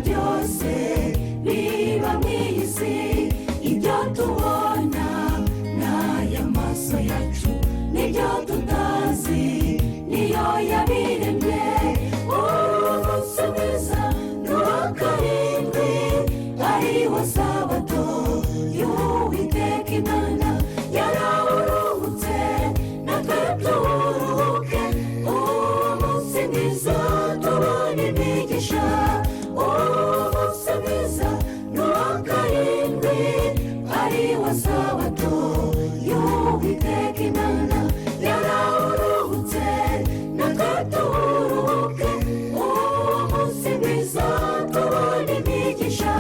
byose biba mu isi, ibyo tubona n'aya maso yacu n'ibyo tutazi niyo yabiremye. Umunsi mwiza n'uwa karindwi ariwo sabato y'Uwiteka Imana, yarawuruhutse natwe turuhuke. Umunsi mwiza tubona imigisha, umunsi mwiza n'uwa karindwi ariwo sabato y'Uwiteka Imana, yarawuruhutse natwe turuhuke. Umunsi mwiza tubona imigisha.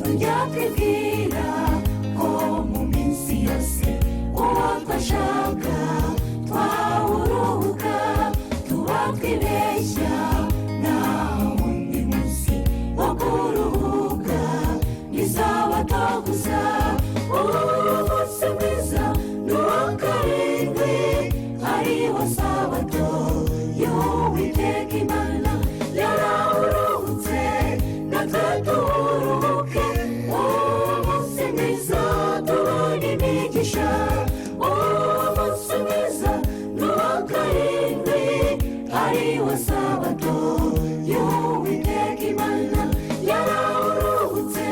Tujya twibwira ko mu minsi yose uwo twashaka twawuruhuka, tuba twibeshya nta wundi munsi wo kuruhuka ni sabato gusa. Umunsi mwiza n'uwa karindwi ariwo sabato y'Uwiteka Imana, yarawuruhutse natwe turuhuke. Umunsi mwiza tubona imigisha, umunsi mwiza n'uwa karindwi ariwo sabato y'Uwiteka Imana, yarawuruhutse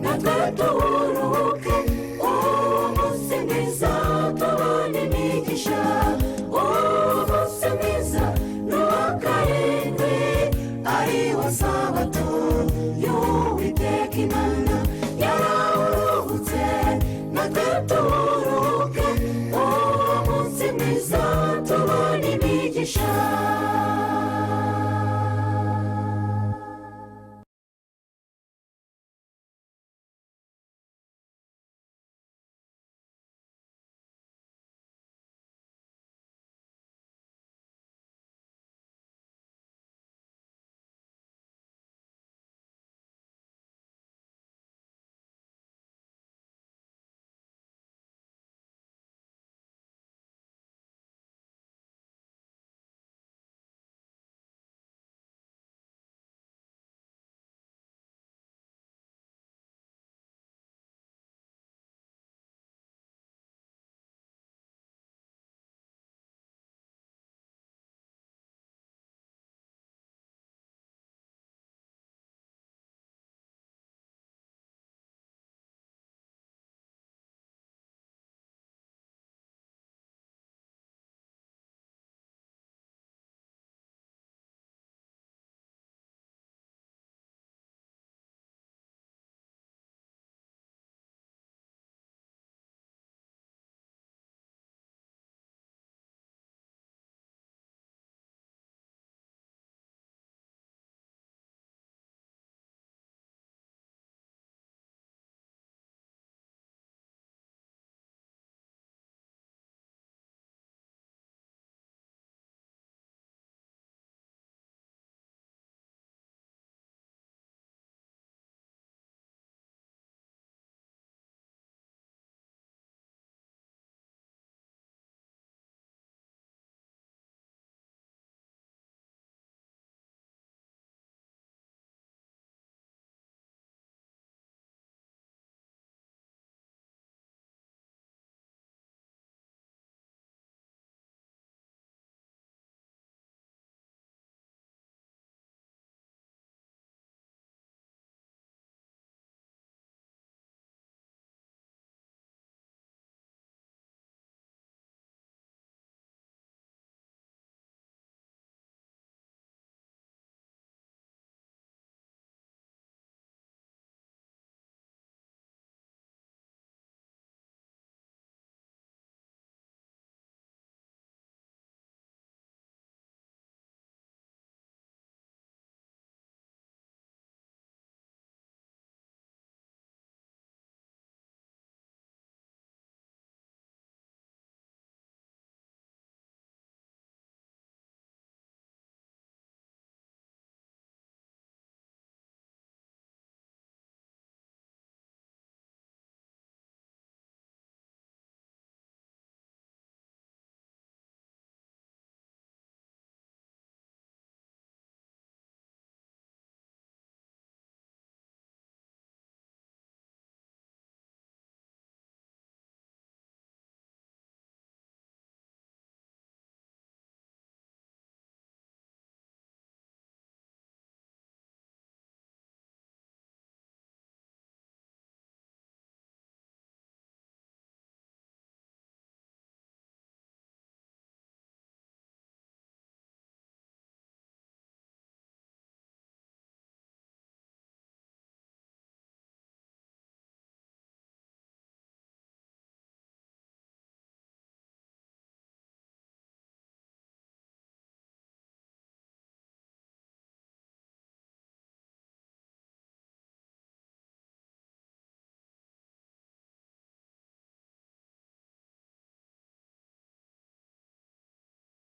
natwe turuhuke. Umunsi mwiza tubona imigisha, umunsi mwiza n'uwa karindwi ariwo sabato y'Uwiteka Imana, yarawuruhutse natwe turuhuke. Umunsi mwiza tubona imigisha.